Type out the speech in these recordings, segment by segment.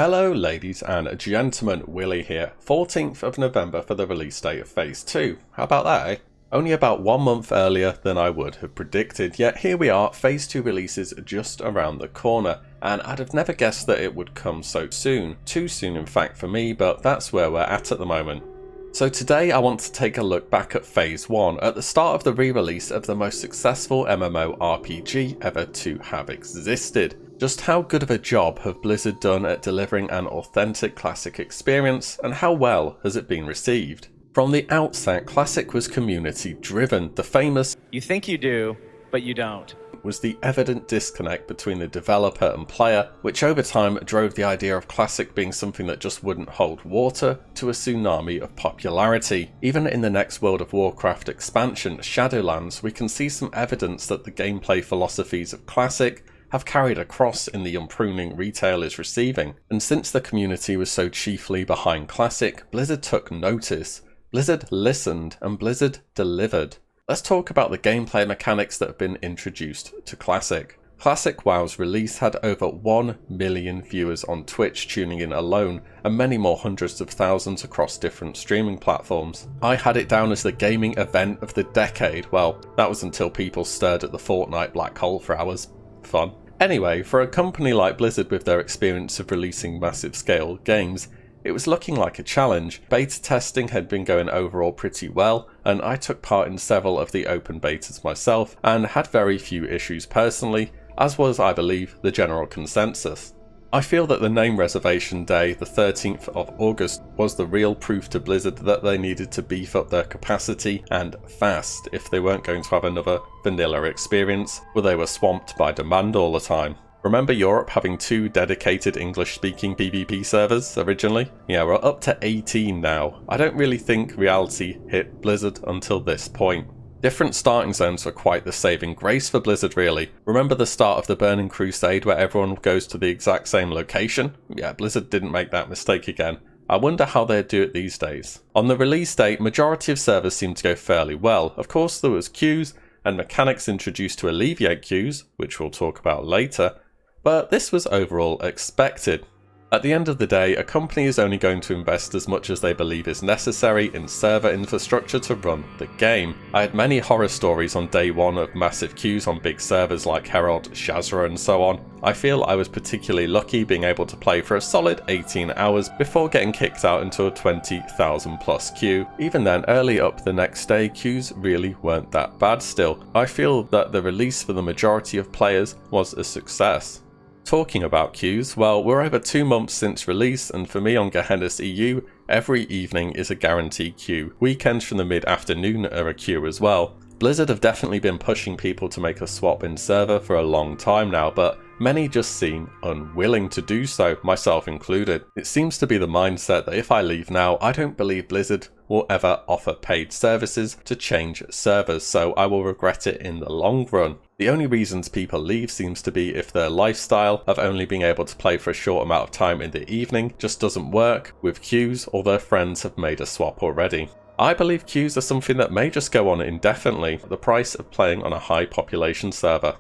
Hello ladies and gentlemen, Willie here, 14th of November for the release date of Phase 2. How about that, eh? Only about 1 month earlier than I would have predicted, yet here we are, Phase 2 releases just around the corner, and I'd have never guessed that it would come so soon. Too soon in fact for me, but that's where we're at the moment. So today I want to take a look back at Phase 1, at the start of the re-release of the most successful MMORPG ever to have existed. Just how good of a job have Blizzard done at delivering an authentic Classic experience, and how well has it been received? From the outset, Classic was community driven. The famous "You think you do, but you don't" was the evident disconnect between the developer and player, which over time drove the idea of Classic being something that just wouldn't hold water to a tsunami of popularity. Even in the next World of Warcraft expansion, Shadowlands, we can see some evidence that the gameplay philosophies of Classic have carried across in the improving retail is receiving. And since the community was so chiefly behind Classic, Blizzard took notice. Blizzard listened, and Blizzard delivered. Let's talk about the gameplay mechanics that have been introduced to Classic. Classic WoW's release had over 1 million viewers on Twitch tuning in alone, and many more hundreds of thousands across different streaming platforms. I had it down as the gaming event of the decade. Well, that was until people stared at the Fortnite black hole for hours. Fun. Anyway, for a company like Blizzard with their experience of releasing massive scale games, it was looking like a challenge. Beta testing had been going overall pretty well, and I took part in several of the open betas myself and had very few issues personally, as was, I believe, the general consensus. I feel that the name reservation day, the 13th of August, was the real proof to Blizzard that they needed to beef up their capacity, and fast, if they weren't going to have another vanilla experience where they were swamped by demand all the time. Remember Europe having 2 dedicated English-speaking PvP servers originally? Yeah, we're up to 18 now. I don't really think reality hit Blizzard until this point. Different starting zones were quite the saving grace for Blizzard really. Remember the start of the Burning Crusade where everyone goes to the exact same location? Yeah, Blizzard didn't make that mistake again. I wonder how they'd do it these days. On the release date, majority of servers seemed to go fairly well. Of course there was queues and mechanics introduced to alleviate queues, which we'll talk about later, but this was overall expected. At the end of the day, a company is only going to invest as much as they believe is necessary in server infrastructure to run the game. I had many horror stories on day one of massive queues on big servers like Herald, Shazra and so on. I feel I was particularly lucky being able to play for a solid 18 hours before getting kicked out into a 20,000 plus queue. Even then, early up the next day, queues really weren't that bad still. I feel that the release for the majority of players was a success. Talking about queues, well, we're over 2 months since release, and for me on Gehenna's EU, every evening is a guaranteed queue. Weekends from the mid-afternoon are a queue as well. Blizzard have definitely been pushing people to make a swap in server for a long time now, but many just seem unwilling to do so, myself included. It seems to be the mindset that if I leave now, I don't believe Blizzard will ever offer paid services to change servers, so I will regret it in the long run. The only reasons people leave seems to be if their lifestyle of only being able to play for a short amount of time in the evening just doesn't work with queues, or their friends have made a swap already. I believe queues are something that may just go on indefinitely at the price of playing on a high population server.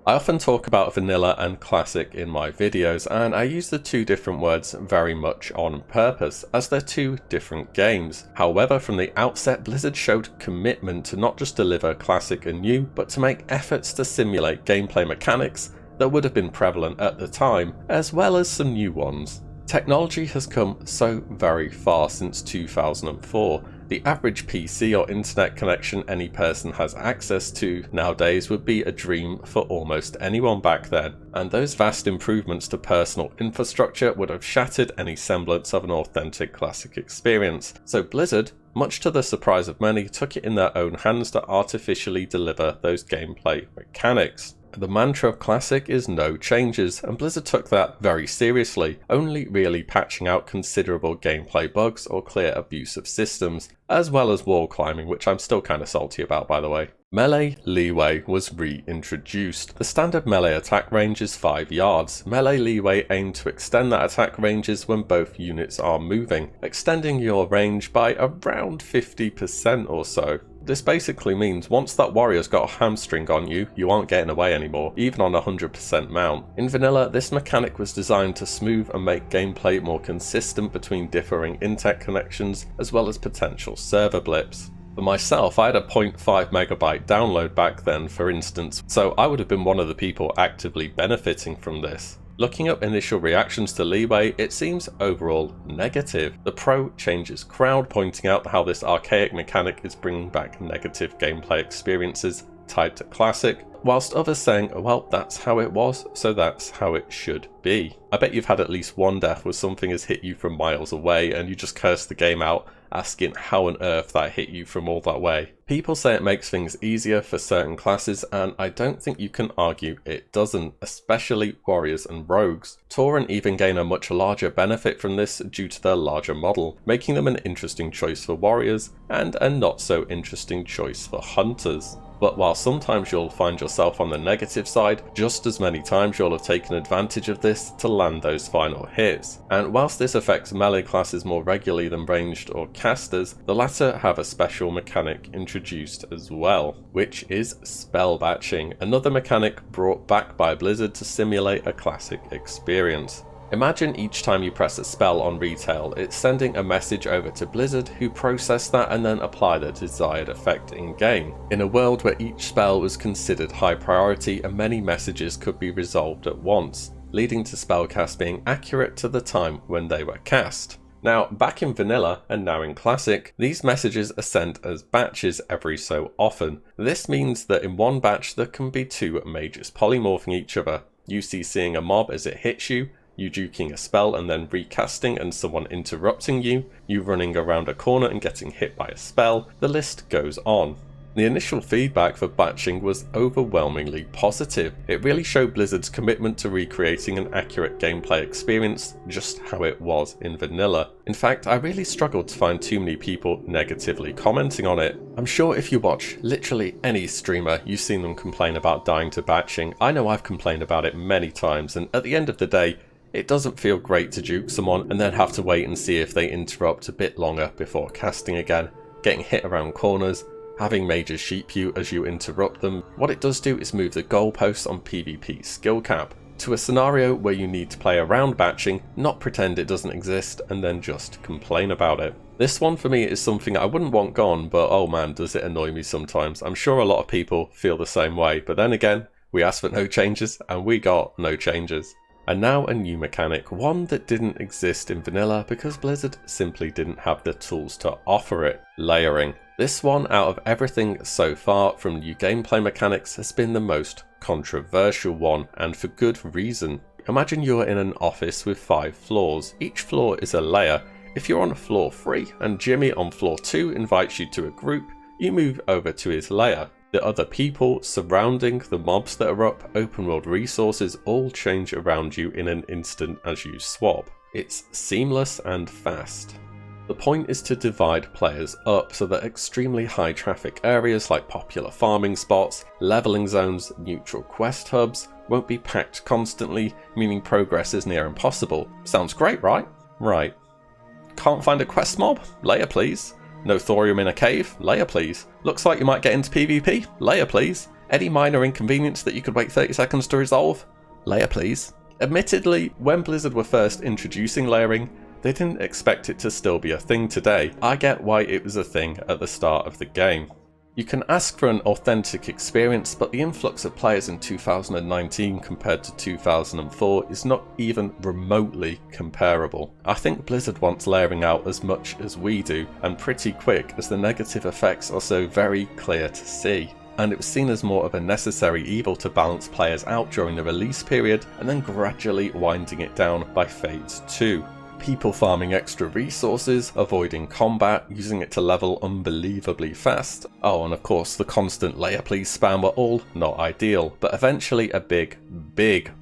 I often talk about vanilla and classic in my videos, and I use the 2 different words very much on purpose, as they're 2 different games. However, from the outset, Blizzard showed commitment to not just deliver classic and new, but to make efforts to simulate gameplay mechanics that would have been prevalent at the time, as well as some new ones. Technology has come so very far since 2004. The average PC or internet connection any person has access to nowadays would be a dream for almost anyone back then, and those vast improvements to personal infrastructure would have shattered any semblance of an authentic classic experience. So Blizzard, much to the surprise of many, took it in their own hands to artificially deliver those gameplay mechanics. The mantra of Classic is no changes, and Blizzard took that very seriously, only really patching out considerable gameplay bugs or clear abuse of systems, as well as wall climbing, which I'm still kinda salty about by the way. Melee leeway was reintroduced. The standard melee attack range is 5 yards. Melee leeway aimed to extend that attack ranges when both units are moving, extending your range by around 50% or so. This basically means once that warrior's got a hamstring on you, you aren't getting away anymore, even on 100% mount. In vanilla, this mechanic was designed to smooth and make gameplay more consistent between differing internet connections, as well as potential server blips. For myself, I had a 0.5 megabyte download back then, for instance, so I would have been one of the people actively benefiting from this. Looking up initial reactions to Leeway, it seems overall negative. The pro changes crowd pointing out how this archaic mechanic is bringing back negative gameplay experiences tied to Classic, whilst others saying, well, that's how it was, so that's how it should be. I bet you've had at least one death where something has hit you from miles away and you just curse the game out, asking how on earth that hit you from all that way. People say it makes things easier for certain classes, and I don't think you can argue it doesn't, especially warriors and rogues. Tauren even gain a much larger benefit from this due to their larger model, making them an interesting choice for warriors and a not so interesting choice for hunters. But while sometimes you'll find yourself on the negative side, just as many times you'll have taken advantage of this to land those final hits. And whilst this affects melee classes more regularly than ranged or casters, the latter have a special mechanic introduced as well, which is spell batching, another mechanic brought back by Blizzard to simulate a classic experience. Imagine each time you press a spell on retail, it's sending a message over to Blizzard, who process that and then apply the desired effect in game. In a world where each spell was considered high priority and many messages could be resolved at once, leading to spellcasts being accurate to the time when they were cast. Now, back in vanilla and now in classic, these messages are sent as batches every so often. This means that in one batch there can be two mages polymorphing each other, you CCing a mob as it hits you juking a spell and then recasting and someone interrupting you running around a corner and getting hit by a spell, the list goes on. The initial feedback for batching was overwhelmingly positive. It really showed Blizzard's commitment to recreating an accurate gameplay experience just how it was in vanilla. In fact, I really struggled to find too many people negatively commenting on it. I'm sure if you watch literally any streamer, you've seen them complain about dying to batching. I know I've complained about it many times, and at the end of the day, it doesn't feel great to juke someone and then have to wait and see if they interrupt a bit longer before casting again, getting hit around corners, having mages sheep you as you interrupt them. What it does do is move the goalposts on PvP skill cap to a scenario where you need to play around batching, not pretend it doesn't exist and then just complain about it. This one for me is something I wouldn't want gone, but oh man, does it annoy me sometimes. I'm sure a lot of people feel the same way, but then again, we asked for no changes and we got no changes. And now a new mechanic, one that didn't exist in vanilla because Blizzard simply didn't have the tools to offer it: layering. This one, out of everything so far from new gameplay mechanics, has been the most controversial one, and for good reason. Imagine you're in an office with 5 floors. Each floor is a layer. If you're on floor 3 and Jimmy on floor 2 invites you to a group, you move over to his layer. The other people surrounding the mobs that are up, open world resources all change around you in an instant as you swap. It's seamless and fast. The point is to divide players up so that extremely high traffic areas like popular farming spots, leveling zones, neutral quest hubs won't be packed constantly, meaning progress is near impossible. Sounds great, right? Right. Can't find a quest mob? Layer please. No thorium in a cave? Layer please. Looks like you might get into PvP? Layer please. Any minor inconvenience that you could wait 30 seconds to resolve? Layer please. Admittedly, when Blizzard were first introducing layering, they didn't expect it to still be a thing today. I get why it was a thing at the start of the game. You can ask for an authentic experience, but the influx of players in 2019 compared to 2004 is not even remotely comparable. I think Blizzard wants layering out as much as we do, and pretty quick, as the negative effects are so very clear to see. And it was seen as more of a necessary evil to balance players out during the release period, and then gradually winding it down by Phase 2. People farming extra resources, avoiding combat, using it to level unbelievably fast. Oh, and of course the constant layer please spam were all not ideal, but eventually a big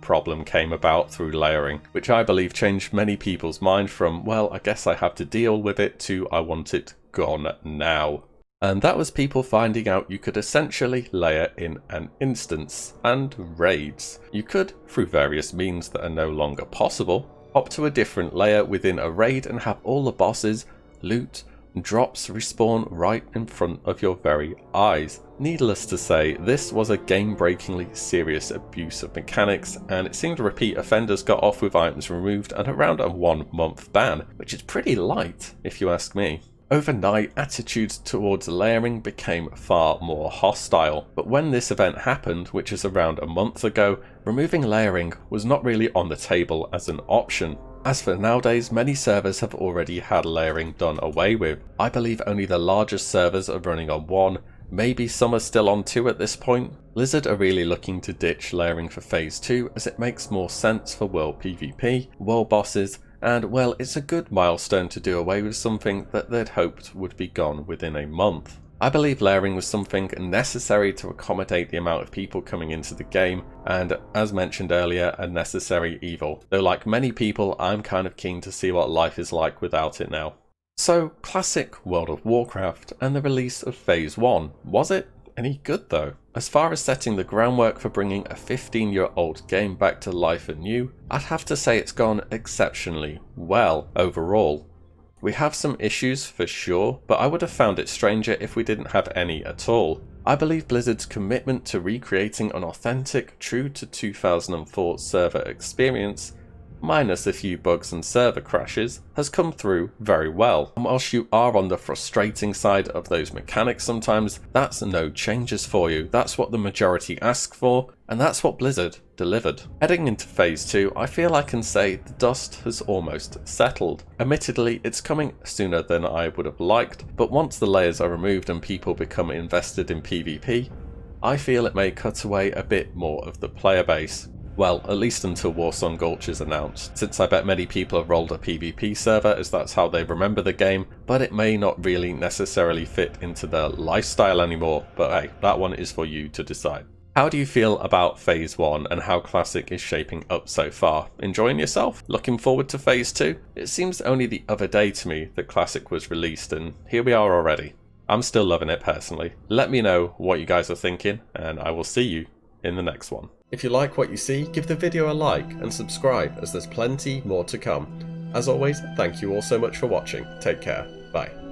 problem came about through layering, which I believe changed many people's mind from, well, I guess I have to deal with it, to I want it gone now. And that was people finding out you could essentially layer in an instance, and raids. You could, through various means that are no longer possible, hop to a different layer within a raid and have all the bosses, loot, drops respawn right in front of your very eyes. Needless to say, this was a game-breakingly serious abuse of mechanics, and it seemed repeat offenders got off with items removed and around a 1-month ban, which is pretty light if you ask me. Overnight, attitudes towards layering became far more hostile, but when this event happened, which is around a month ago, removing layering was not really on the table as an option. As for nowadays, many servers have already had layering done away with. I believe only the largest servers are running on 1, maybe some are still on 2 at this point. Blizzard are really looking to ditch layering for Phase 2 as it makes more sense for world PvP, world bosses, and well, it's a good milestone to do away with something that they'd hoped would be gone within a month. I believe layering was something necessary to accommodate the amount of people coming into the game, and as mentioned earlier, a necessary evil. Though like many people, I'm kind of keen to see what life is like without it now. So, classic World of Warcraft and the release of Phase 1. Was it any good though? As far as setting the groundwork for bringing a 15-year-old game back to life anew, I'd have to say it's gone exceptionally well overall. We have some issues for sure, but I would have found it stranger if we didn't have any at all. I believe Blizzard's commitment to recreating an authentic, true to 2004 server experience, minus a few bugs and server crashes, has come through very well. And whilst you are on the frustrating side of those mechanics sometimes, that's no changes for you. That's what the majority ask for, and that's what Blizzard delivered. Heading into Phase 2, I feel I can say the dust has almost settled. Admittedly, it's coming sooner than I would have liked, but once the layers are removed and people become invested in PvP, I feel it may cut away a bit more of the player base. Well, at least until Warsong Gulch is announced, since I bet many people have rolled a PvP server as that's how they remember the game, but it may not really necessarily fit into their lifestyle anymore, but hey, that one is for you to decide. How do you feel about Phase 1 and how Classic is shaping up so far? Enjoying yourself? Looking forward to Phase 2? It seems only the other day to me that Classic was released, and here we are already. I'm still loving it personally. Let me know what you guys are thinking, and I will see you in the next one. If you like what you see, give the video a like and subscribe as there's plenty more to come. As always, thank you all so much for watching. Take care. Bye.